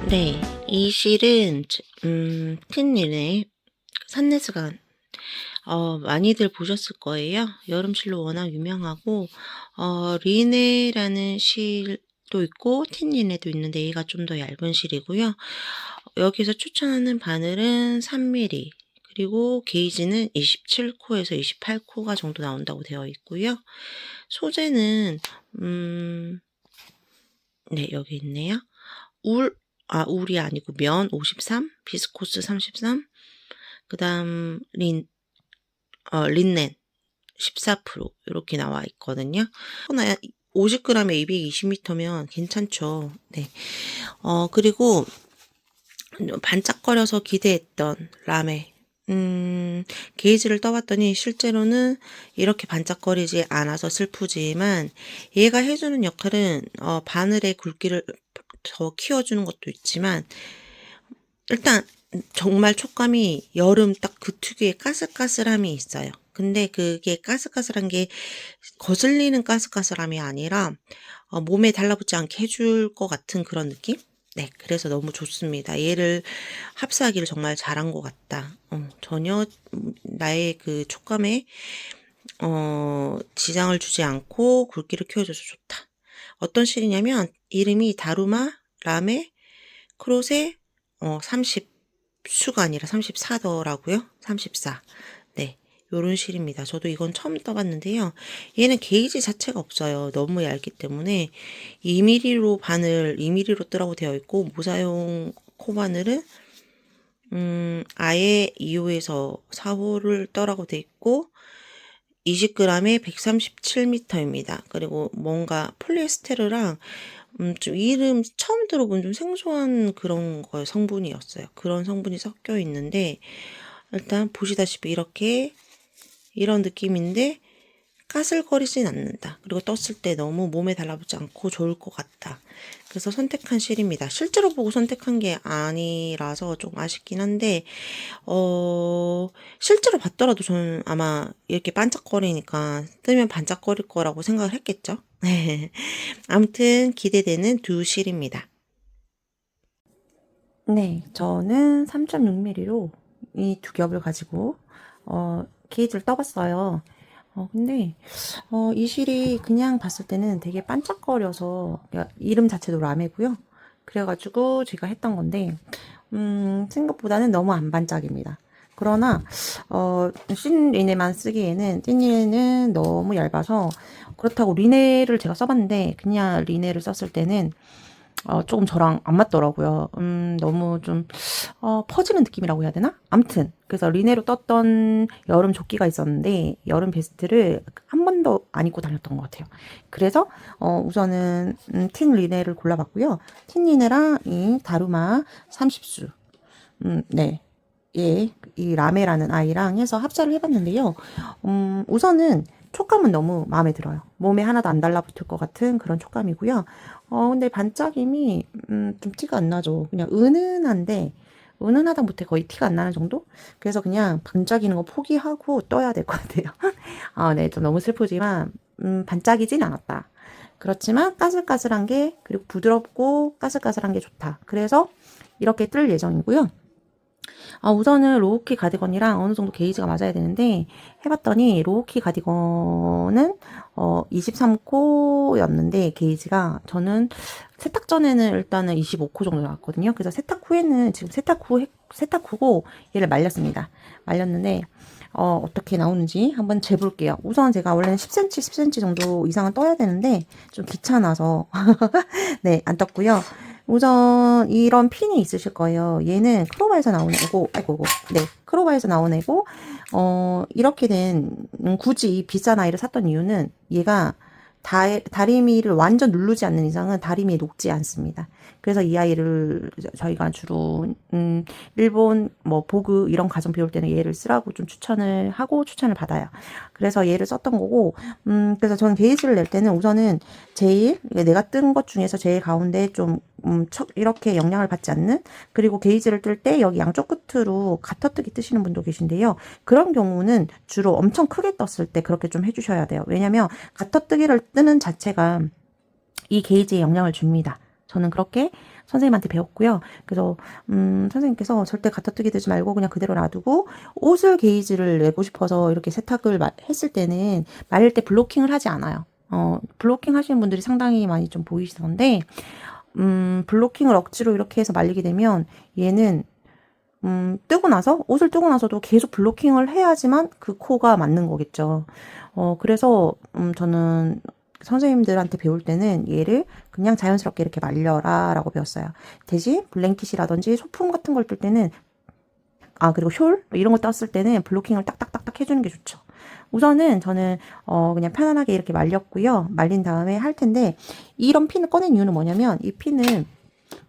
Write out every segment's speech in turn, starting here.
네. 이 실은 틴 린의 산내수가 많이들 보셨을 거예요. 여름실로 워낙 유명하고 리네라는 실도 있고 틴 린에도 있는데 얘가 좀 더 얇은 실이고요. 여기서 추천하는 바늘은 3mm, 그리고 게이지는 27코에서 28코가 정도 나온다고 되어 있고요. 소재는 네, 여기 있네요. 울이 아니고 면 53, 비스코스 33, 그다음 린넨 14% 이렇게 나와 있거든요. 하나 50g에 220m면 괜찮죠. 네. 그리고 반짝거려서 기대했던 라메. 게이지를 떠봤더니 실제로는 이렇게 반짝거리지 않아서 슬프지만 얘가 해주는 역할은 바늘의 굵기를 더 키워주는 것도 있지만 일단 정말 촉감이 여름 딱 그 특유의 까슬까슬함이 있어요. 근데 그게 까슬까슬한 게 거슬리는 까슬까슬함이 아니라 몸에 달라붙지 않게 해줄 것 같은 그런 느낌? 네, 그래서 너무 좋습니다. 얘를 합사하기를 정말 잘한 것 같다. 전혀 나의 그 촉감에 지장을 주지 않고 굵기를 키워줘서 좋다. 어떤 실이냐면 이름이 다루마 라메 크로세 30수가 아니라 34더라고요. 34. 네. 요런 실입니다. 저도 이건 처음 떠봤는데요. 얘는 게이지 자체가 없어요. 너무 얇기 때문에 2mm로 뜨라고 되어 있고 모사용 코바늘은 아예 2호에서 4호를 떠라고 되어 있고 20g에 137m입니다. 그리고 뭔가 폴리에스테르랑 좀 이름 처음 들어본 좀 생소한 그런 거 성분이었어요. 그런 성분이 섞여 있는데 일단 보시다시피 이렇게 이런 느낌인데 까슬거리진 않는다. 그리고 떴을 때 너무 몸에 달라붙지 않고 좋을 것 같다. 그래서 선택한 실입니다. 실제로 보고 선택한 게 아니라서 좀 아쉽긴 한데 실제로 봤더라도 저는 아마 이렇게 반짝거리니까 뜨면 반짝거릴 거라고 생각을 했겠죠. 아무튼 기대되는 두 실입니다. 네, 저는 3.6mm로 이 두 겹을 가지고 게이지를 떠봤어요. 근데 이 실이 그냥 봤을 때는 되게 반짝거려서 이름 자체도 라메고요. 그래가지고 제가 했던 건데 생각보다는 너무 안 반짝입니다. 그러나 신 리네만 쓰기에는 찐 리네는 너무 얇아서 그렇다고 리네를 제가 써봤는데 그냥 리네를 썼을 때는 조금 저랑 안 맞더라고요. 너무 좀, 퍼지는 느낌이라고 해야 되나? 암튼. 그래서 리네로 떴던 여름 조끼가 있었는데, 여름 베스트를 한 번도 안 입고 다녔던 것 같아요. 그래서, 우선은, 틴 리네를 골라봤고요. 틴 리네랑 이 다루마 30수. 네. 예, 이 라메라는 아이랑 해서 합사를 해봤는데요. 우선은 촉감은 너무 마음에 들어요. 몸에 하나도 안 달라붙을 것 같은 그런 촉감이고요. 근데 반짝임이, 좀 티가 안 나죠. 그냥 은은한데, 은은하다 못해 거의 티가 안 나는 정도? 그래서 그냥 반짝이는 거 포기하고 떠야 될 것 같아요. 네, 좀 너무 슬프지만, 반짝이진 않았다. 그렇지만 까슬까슬한 게, 그리고 부드럽고 까슬까슬한 게 좋다. 그래서 이렇게 뜰 예정이고요. 우선은 로우키 가디건이랑 어느 정도 게이지가 맞아야 되는데 해봤더니 로우키 가디건은 23코였는데 게이지가 저는 세탁 전에는 일단은 25코 정도 나왔거든요. 그래서 세탁 후에는 지금 세탁 후고 얘를 말렸습니다. 말렸는데 어떻게 나오는지 한번 재볼게요. 우선 제가 원래는 10cm, 10cm 정도 이상은 떠야 되는데 좀 귀찮아서 네, 안 떴고요. 우선 이런 핀이 있으실 거예요. 얘는 크로바에서 나온 애고, 아이고, 네, 크로바에서 나온 애고, 이렇게 된 굳이 비싼 아이를 샀던 이유는 얘가 다리미를 완전 누르지 않는 이상은 다리미에 녹지 않습니다. 그래서 이 아이를 저희가 주로 일본 뭐 보그 이런 가정 배울 때는 얘를 쓰라고 좀 추천을 하고 추천을 받아요. 그래서 얘를 썼던 거고 그래서 저는 게이지를 낼 때는 우선은 제일 내가 뜬 것 중에서 제일 가운데 좀 이렇게 영향을 받지 않는 그리고 게이지를 뜰 때 여기 양쪽 끝으로 가터뜨기 뜨시는 분도 계신데요. 그런 경우는 주로 엄청 크게 떴을 때 그렇게 좀 해주셔야 돼요. 왜냐면 가터뜨기를 뜨는 자체가 이 게이지에 영향을 줍니다. 저는 그렇게 선생님한테 배웠고요. 그래서 선생님께서 절대 갖다 뜨게 되지 말고 그냥 그대로 놔두고 옷을 게이지를 내고 싶어서 이렇게 세탁을 했을 때는 말릴 때 블로킹을 하지 않아요. 블로킹 하시는 분들이 상당히 많이 좀 보이시던데 블로킹을 억지로 이렇게 해서 말리게 되면 얘는 뜨고 나서 옷을 뜨고 나서도 계속 블로킹을 해야지만 그 코가 맞는 거겠죠. 그래서 저는 선생님들한테 배울 때는 얘를 그냥 자연스럽게 이렇게 말려라 라고 배웠어요. 대신 블랭킷이라든지 소품 같은 걸 뜰 때는 그리고 숄 이런 거 떴을 때는 블로킹을 딱딱딱딱 해주는 게 좋죠. 우선은 저는 그냥 편안하게 이렇게 말렸고요. 말린 다음에 할 텐데 이런 핀을 꺼낸 이유는 뭐냐면 이 핀은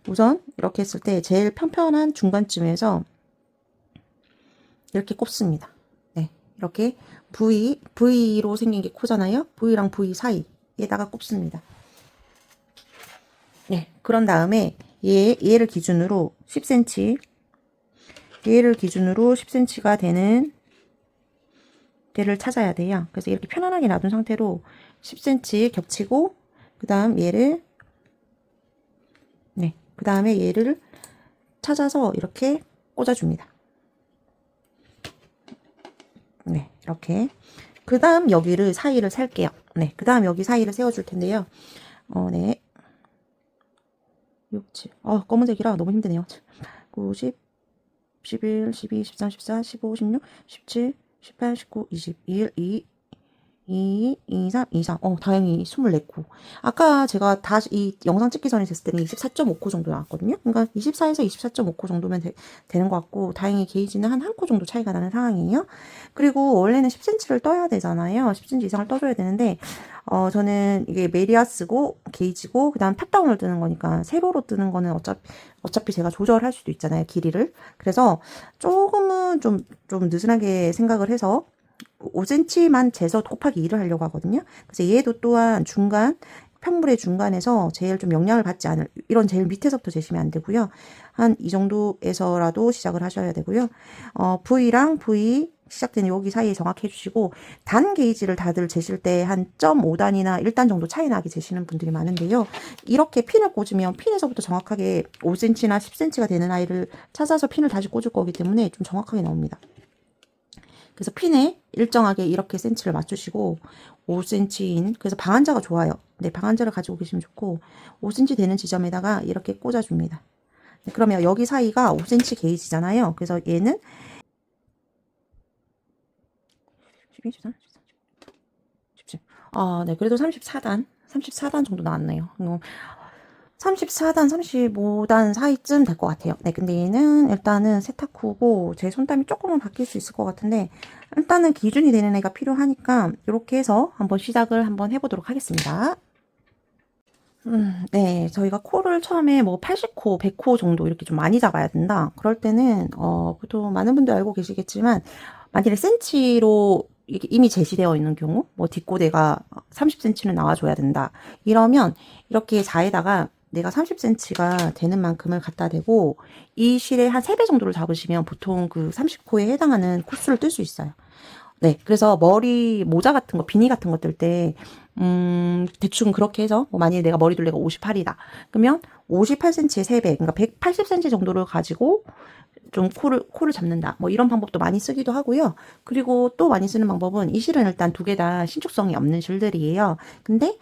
우선 이렇게 했을 때 제일 편편한 중간쯤에서 이렇게 꼽습니다. 네, 이렇게 V로 생긴 게 코잖아요. V랑 V 사이에다가 꼽습니다. 네, 그런 다음에 얘를 기준으로 10cm, 얘를 기준으로 10cm가 되는 데를 찾아야 돼요. 그래서 이렇게 편안하게 놔둔 상태로 10cm 겹치고 그 다음 얘를 그 다음에 얘를 찾아서 이렇게 꽂아줍니다. 네, 이렇게. 그 다음 여기를 사이를 살게요. 네, 그 다음 여기 사이를 세워줄 텐데요. 네. 6, 7. 검은색이라 너무 힘드네요. 9, 10, 11, 12, 13, 14, 15, 16, 17, 18, 19, 20, 21, 2, 2, 2, 3, 2, 3. 다행히 24코. 아까 제가 다시 이 영상 찍기 전에 쟀을 때는 24.5코 정도 나왔거든요. 그러니까 24에서 24.5코 정도면 되는 것 같고, 다행히 게이지는 한 1코 정도 차이가 나는 상황이에요. 그리고 원래는 10cm를 떠야 되잖아요. 10cm 이상을 떠줘야 되는데, 저는 이게 메리아스고, 게이지고, 그 다음 탑다운을 뜨는 거니까, 세로로 뜨는 거는 어차피 제가 조절할 수도 있잖아요. 길이를. 그래서 조금은 좀 느슨하게 생각을 해서, 5cm만 재서 곱하기 2를 하려고 하거든요. 그래서 얘도 또한 중간, 평물의 중간에서 제일 좀 영향을 받지 않을, 이런 제일 밑에서부터 재시면 안 되고요. 한 이 정도에서라도 시작을 하셔야 되고요. V랑 V 시작되는 여기 사이에 정확히 해주시고, 단 게이지를 다들 재실 때 한 0.5단이나 1단 정도 차이 나게 재시는 분들이 많은데요. 이렇게 핀을 꽂으면 핀에서부터 정확하게 5cm나 10cm가 되는 아이를 찾아서 핀을 다시 꽂을 거기 때문에 좀 정확하게 나옵니다. 그래서 핀에 일정하게 이렇게 센치를 맞추시고 5cm인, 그래서 방한자가 좋아요. 네, 방한자를 가지고 계시면 좋고 5cm 되는 지점에다가 이렇게 꽂아줍니다. 네, 그러면 여기 사이가 5cm 게이지잖아요. 그래서 얘는 12, 13, 14, 17. 네, 그래도 34단 정도 나왔네요. 34단, 35단 사이쯤 될 것 같아요. 네, 근데 얘는 일단은 세탁 후고 제 손땀이 조금은 바뀔 수 있을 것 같은데 일단은 기준이 되는 애가 필요하니까 이렇게 해서 한번 시작을 한번 해보도록 하겠습니다. 네, 저희가 코를 처음에 뭐 80코, 100코 정도 이렇게 좀 많이 잡아야 된다. 그럴 때는 보통 많은 분들 알고 계시겠지만 만약에 센치로 이게 이미 제시되어 있는 경우, 뭐 뒷고대가 30cm는 나와줘야 된다. 이러면 이렇게 자에다가 내가 30cm가 되는 만큼을 갖다 대고 이 실에 한 3배 정도를 잡으시면 보통 그 30코에 해당하는 코수를 뜰 수 있어요. 네, 그래서 머리 모자 같은 거, 비니 같은 거 뜰 때, 대충 그렇게 해서, 뭐 만약에 내가 머리 둘레가 58이다. 그러면 58cm의 3배, 그러니까 180cm 정도를 가지고 좀 코를 잡는다. 뭐 이런 방법도 많이 쓰기도 하고요. 그리고 또 많이 쓰는 방법은 이 실은 일단 두 개 다 신축성이 없는 실들이에요. 근데,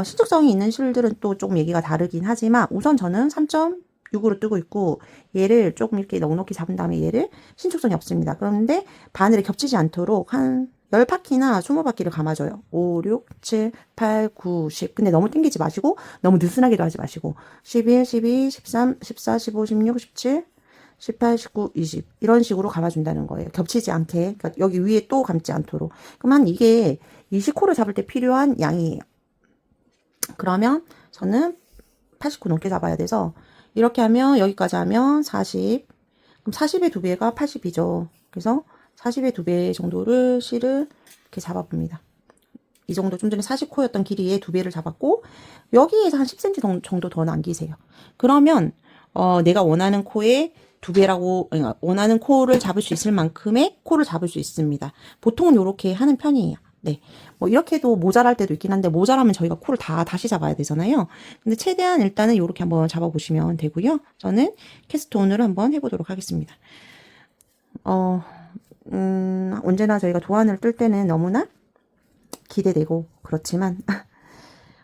신축성이 있는 실들은 또 조금 얘기가 다르긴 하지만 우선 저는 3.6으로 뜨고 있고 얘를 조금 이렇게 넉넉히 잡은 다음에 얘를 신축성이 없습니다. 그런데 바늘에 겹치지 않도록 한 10바퀴나 20바퀴를 감아줘요. 5, 6, 7, 8, 9, 10. 근데 너무 당기지 마시고 너무 느슨하게도 하지 마시고 11, 12, 13, 14, 15, 16, 17, 18, 19, 20 이런 식으로 감아준다는 거예요. 겹치지 않게. 그러니까 여기 위에 또 감지 않도록. 그러면 이게 20코를 잡을 때 필요한 양이에요. 그러면 저는 80코 넘게 잡아야 돼서 이렇게 하면 여기까지 하면 40. 그럼 40의 2배가 80이죠. 그래서 40의 2배 정도를 실을 이렇게 잡아봅니다. 이 정도 좀 전에 40코였던 길이의 2배를 잡았고 여기에서 한 10cm 정도 더 남기세요. 그러면 내가 원하는 코의 2배라고 원하는 코를 잡을 수 있을 만큼의 코를 잡을 수 있습니다. 보통은 이렇게 하는 편이에요. 네, 뭐 이렇게도 모자랄 때도 있긴 한데 모자라면 저희가 코를 다시 잡아야 되잖아요. 근데 최대한 일단은 이렇게 한번 잡아보시면 되고요. 저는 캐스트온으로 한번 해보도록 하겠습니다. 언제나 저희가 도안을 뜰 때는 너무나 기대되고 그렇지만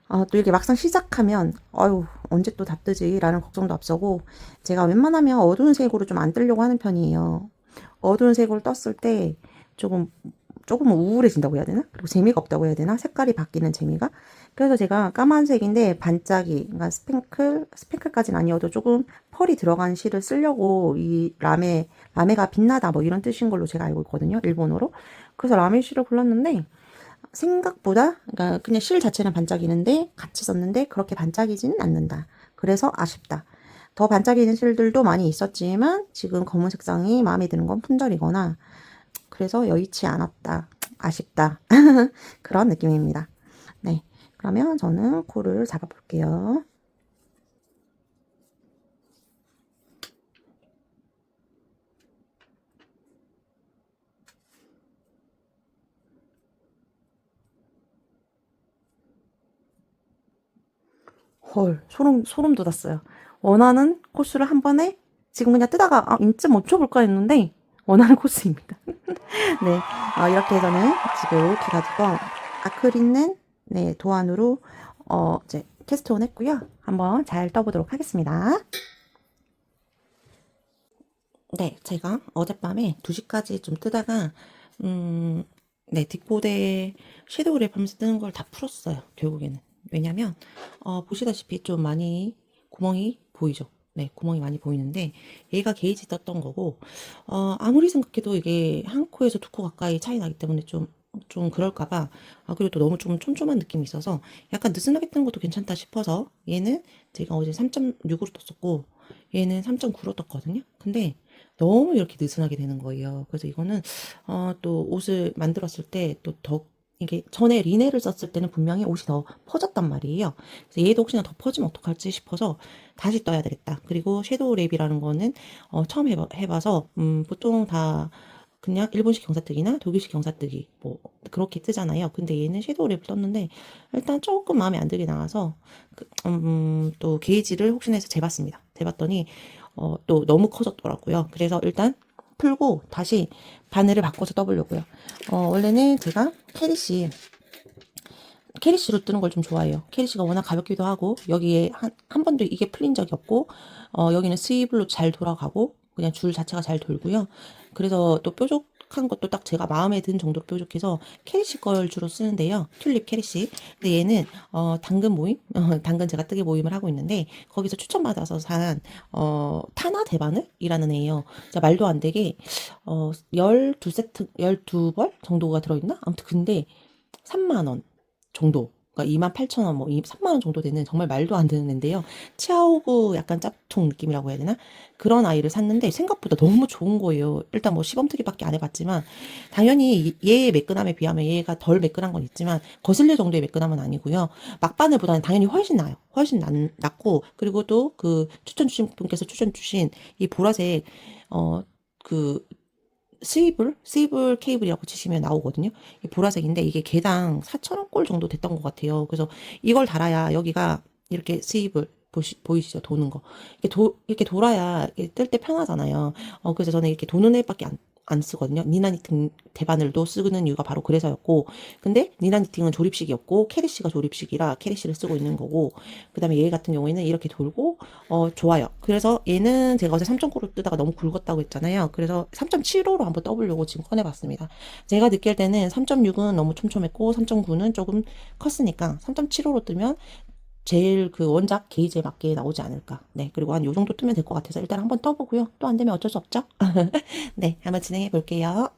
또 이렇게 막상 시작하면 아유 언제 또 다 뜨지 라는 걱정도 앞서고 제가 웬만하면 어두운 색으로 좀 안 뜨려고 하는 편이에요. 어두운 색으로 떴을 때 조금 우울해진다고 해야 되나? 그리고 재미가 없다고 해야 되나? 색깔이 바뀌는 재미가. 그래서 제가 까만색인데 반짝이, 그러니까 스팽클까지는 아니어도 조금 펄이 들어간 실을 쓰려고 이 라메가 빛나다 뭐 이런 뜻인 걸로 제가 알고 있거든요. 일본어로. 그래서 라메 실을 골랐는데 생각보다, 그러니까 그냥 실 자체는 반짝이는데 같이 썼는데 그렇게 반짝이지는 않는다. 그래서 아쉽다. 더 반짝이는 실들도 많이 있었지만 지금 검은 색상이 마음에 드는 건 품절이거나 그래서 여의치 않았다. 아쉽다. 그런 느낌입니다. 네. 그러면 저는 코를 잡아볼게요. 헐, 소름 돋았어요. 원하는 코스를 한 번에 지금 그냥 뜨다가 인쯤 맞춰볼까 했는데 원하는 코스입니다. 네, 이렇게 해서는 지금 이렇게 가지고 아크릴은 네, 도안으로 이제 캐스트온 했고요. 한번 잘 떠보도록 하겠습니다. 네, 제가 어젯밤에 2시까지 좀 뜨다가 네, 뒷코드에 섀도우 랩하면서 뜨는 걸 다 풀었어요. 결국에는. 왜냐면 보시다시피 좀 많이 구멍이 보이죠. 네, 구멍이 많이 보이는데 얘가 게이지 떴던 거고 아무리 생각해도 이게 한 코에서 2코 가까이 차이 나기 때문에 좀 그럴까봐 그리고 또 너무 좀 촘촘한 느낌이 있어서 약간 느슨하게 뜨는 것도 괜찮다 싶어서 얘는 제가 어제 3.6으로 떴었고 얘는 3.9로 떴거든요. 근데 너무 이렇게 느슨하게 되는 거예요. 그래서 이거는 또 옷을 만들었을 때 또 더 이게 전에 리네를 썼을 때는 분명히 옷이 더 퍼졌단 말이에요. 그래서 얘도 혹시나 더 퍼지면 어떡할지 싶어서 다시 떠야 되겠다. 그리고 섀도우 랩이라는 거는 처음 해봐서 보통 다 그냥 일본식 경사뜨기나 독일식 경사뜨기 뭐 그렇게 뜨잖아요. 근데 얘는 섀도우 랩을 떴는데 일단 조금 마음에 안 들게 나와서 또 게이지를 혹시나 해서 재봤습니다. 재봤더니 또 너무 커졌더라고요. 그래서 일단 풀고 다시 바늘을 바꿔서 떠보려고요. 원래는 제가 캐리씨로 뜨는 걸 좀 좋아해요. 캐리씨가 워낙 가볍기도 하고 여기에 한 번도 이게 풀린 적이 없고 여기는 스위블로 잘 돌아가고 그냥 줄 자체가 잘 돌고요. 그래서 또 뾰족한 것도 딱 제가 마음에 든 정도로 뾰족해서 캐리씨 걸 주로 쓰는데요. 튤립 캐리씨. 근데 얘는 당근 모임, 당근 제가 뜨개 모임을 하고 있는데 거기서 추천받아서 산 타나 대바늘이라는 애예요. 진짜 말도 안 되게 12세트, 12벌 정도가 들어있나? 아무튼 근데 3만 원 정도. 그러니까 28,000원, 뭐 3만 원 정도 되는 정말 말도 안 되는 앤데요. 치아오구 약간 짭퉁 느낌이라고 해야 되나? 그런 아이를 샀는데 생각보다 너무 좋은 거예요. 일단 뭐 시범뜨기밖에 안 해봤지만 당연히 얘의 매끈함에 비하면 얘가 덜 매끈한 건 있지만 거슬릴 정도의 매끈함은 아니고요. 막바늘보다는 당연히 훨씬 나아요. 훨씬 낫고 그리고 또 그 추천 주신 분께서 추천 주신 이 보라색 그 스위블 케이블이라고 치시면 나오거든요. 이 보라색인데 이게 개당 4,000원 꼴 정도 됐던 것 같아요. 그래서 이걸 달아야 여기가 이렇게 스위블 보이시죠? 도는 거. 이렇게 돌아야 뜰 때 편하잖아요. 그래서 저는 이렇게 도는 애밖에 안 쓰거든요. 니나 니팅 대바늘도 쓰는 이유가 바로 그래서였고, 근데 니나 니팅은 조립식이었고, 캐리씨가 조립식이라 캐리씨를 쓰고 있는 거고, 그 다음에 얘 같은 경우에는 이렇게 돌고, 좋아요. 그래서 얘는 제가 어제 3.9로 뜨다가 너무 굵었다고 했잖아요. 그래서 3.75로 한번 떠보려고 지금 꺼내봤습니다. 제가 느낄 때는 3.6은 너무 촘촘했고, 3.9는 조금 컸으니까 3.75로 뜨면 제일 그 원작 게이지에 맞게 나오지 않을까. 네. 그리고 한 요 정도 뜨면 될 것 같아서 일단 한번 떠보고요. 또 안 되면 어쩔 수 없죠. 네. 한번 진행해 볼게요.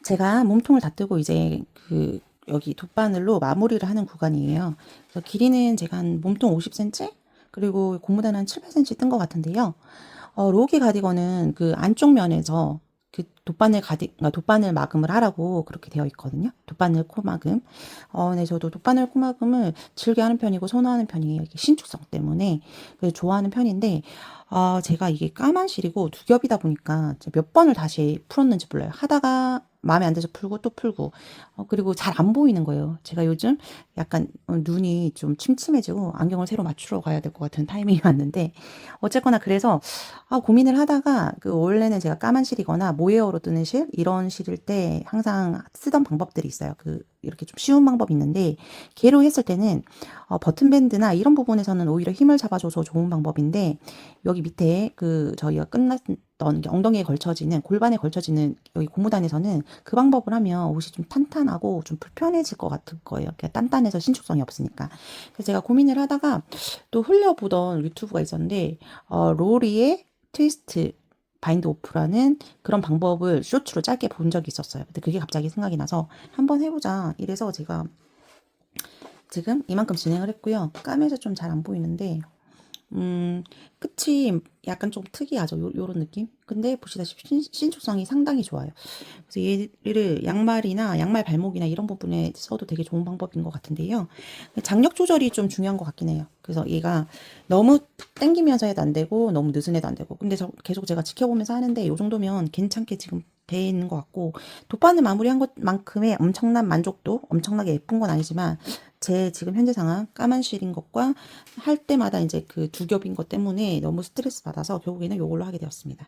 제가 몸통을 다 뜨고 이제 그 여기 돗바늘로 마무리를 하는 구간이에요. 그래서 길이는 제가 한 몸통 50cm 그리고 고무대는 한 7, 8cm 뜬 것 같은데요. 로기 가디건은 그 안쪽 면에서 그 그러니까 돗바늘 마금을 하라고 그렇게 되어 있거든요. 돗바늘 코마금. 네, 저도 돗바늘 코마금을 즐겨 하는 편이고 선호하는 편이에요. 이게 신축성 때문에. 그래서 좋아하는 편인데, 제가 이게 까만 실이고 두 겹이다 보니까 몇 번을 다시 풀었는지 몰라요. 하다가 마음에 안 들어서 풀고 또 풀고. 그리고 잘 안 보이는 거예요. 제가 요즘 약간 눈이 좀 침침해지고 안경을 새로 맞추러 가야 될 것 같은 타이밍이 왔는데, 어쨌거나 그래서 고민을 하다가 그 원래는 제가 까만 실이거나 모헤어로 뜨는 실 이런 실일 때 항상 쓰던 방법들이 있어요. 그 이렇게 좀 쉬운 방법이 있는데 걔로 했을 때는 버튼 밴드나 이런 부분에서는 오히려 힘을 잡아줘서 좋은 방법인데 여기 밑에 그 저희가 끝났던 게 엉덩이에 걸쳐지는 골반에 걸쳐지는 여기 고무단에서는 그 방법을 하면 옷이 좀 탄탄하고 좀 불편해질 것 같은 거예요. 그냥 단단해서 신축성이 없으니까. 그래서 제가 고민을 하다가 또 흘려보던 유튜브가 있었는데 로리의 트위스트 바인드 오프라는 그런 방법을 쇼츠로 짧게 본 적이 있었어요. 근데 그게 갑자기 생각이 나서 한번 해보자. 이래서 제가 지금 이만큼 진행을 했고요. 까매서 좀 잘 안 보이는데 끝이 약간 좀 특이하죠. 요런 느낌? 근데 보시다시피 신축성이 상당히 좋아요. 그래서 얘를 양말이나 양말 발목이나 이런 부분에 써도 되게 좋은 방법인 것 같은데요. 장력 조절이 좀 중요한 것 같긴 해요. 그래서 얘가 너무 당기면서 해도 안 되고 너무 느슨해도 안 되고 근데 계속 제가 지켜보면서 하는데 요 정도면 괜찮게 지금 돼 있는 것 같고 돗바늘 마무리한 것만큼의 엄청난 만족도 엄청나게 예쁜 건 아니지만 제 지금 현재 상황 까만 실인 것과 할 때마다 이제 그 두 겹인 것 때문에 너무 스트레스 받아서 결국에는 요걸로 하게 되었습니다.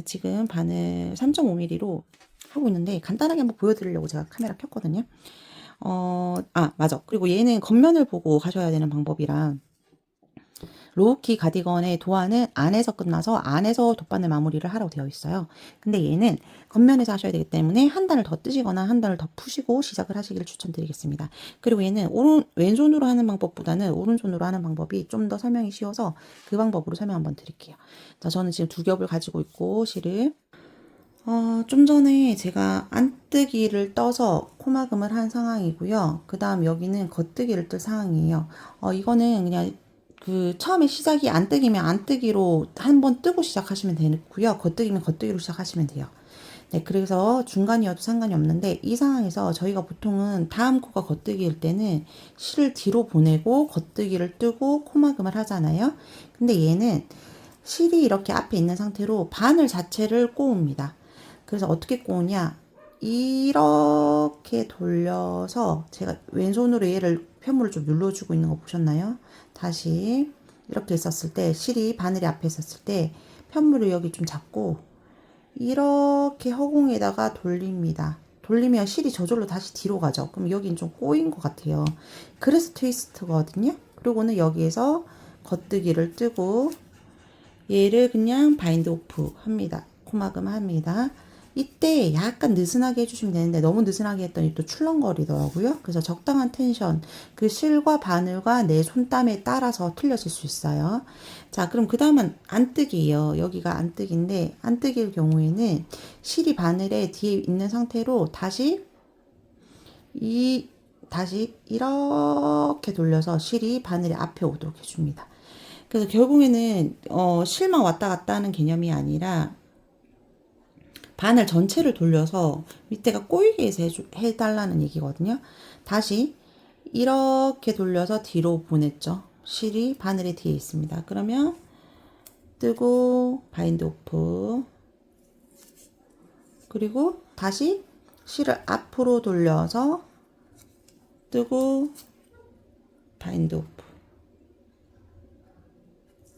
지금 바늘 3.5mm로 하고 있는데 간단하게 한번 보여드리려고 제가 카메라 켰거든요. 맞아. 그리고 얘는 겉면을 보고 하셔야 되는 방법이라 로우키 가디건의 도안은 안에서 끝나서 안에서 돗바늘 마무리를 하라고 되어 있어요. 근데 얘는 겉면에서 하셔야 되기 때문에 한 단을 더 뜨시거나 한 단을 더 푸시고 시작을 하시기를 추천드리겠습니다. 그리고 얘는 왼손으로 하는 방법보다는 오른손으로 하는 방법이 좀 더 설명이 쉬워서 그 방법으로 설명 한번 드릴게요. 자, 저는 지금 두 겹을 가지고 있고 실을 좀 전에 제가 안뜨기를 떠서 코막음을 한 상황이고요. 그 다음 여기는 겉뜨기를 뜰 상황이에요. 이거는 그냥 그 처음에 시작이 안뜨기면 안뜨기로 한번 뜨고 시작하시면 되고요. 겉뜨기면 겉뜨기로 시작하시면 돼요. 네, 그래서 중간이어도 상관이 없는데 이 상황에서 저희가 보통은 다음 코가 겉뜨기일 때는 실을 뒤로 보내고 겉뜨기를 뜨고 코막음을 하잖아요. 근데 얘는 실이 이렇게 앞에 있는 상태로 바늘 자체를 꼬웁니다. 그래서 어떻게 꼬우냐? 이렇게 돌려서 제가 왼손으로 얘를 편물을 좀 눌러주고 있는 거 보셨나요? 다시 이렇게 있었을 때 실이 바늘이 앞에 있었을 때 편물을 여기 좀 잡고 이렇게 허공에다가 돌립니다. 돌리면 실이 저절로 다시 뒤로 가죠. 그럼 여긴 좀 꼬인 것 같아요. 그래서 트위스트거든요. 그리고는 여기에서 겉뜨기를 뜨고 얘를 그냥 바인드 오프 합니다. 코막음 합니다. 이때 약간 느슨하게 해주시면 되는데 너무 느슨하게 했더니 또 출렁거리더라고요. 그래서 적당한 텐션, 그 실과 바늘과 내 손땀에 따라서 틀려질 수 있어요. 자, 그럼 그 다음은 안뜨기예요. 여기가 안뜨기인데 안뜨기일 경우에는 실이 바늘에 뒤에 있는 상태로 다시 이렇게 돌려서 실이 바늘이 앞에 오도록 해줍니다. 그래서 결국에는 실만 왔다 갔다 하는 개념이 아니라 바늘 전체를 돌려서 밑에가 꼬이게 해서 해달라는 얘기거든요. 다시 이렇게 돌려서 뒤로 보냈죠. 실이 바늘의 뒤에 있습니다. 그러면 뜨고 바인드 오프 그리고 다시 실을 앞으로 돌려서 뜨고 바인드 오프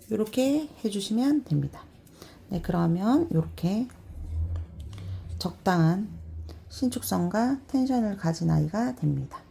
이렇게 해주시면 됩니다. 네, 그러면 이렇게 적당한 신축성과 텐션을 가진 아이가 됩니다.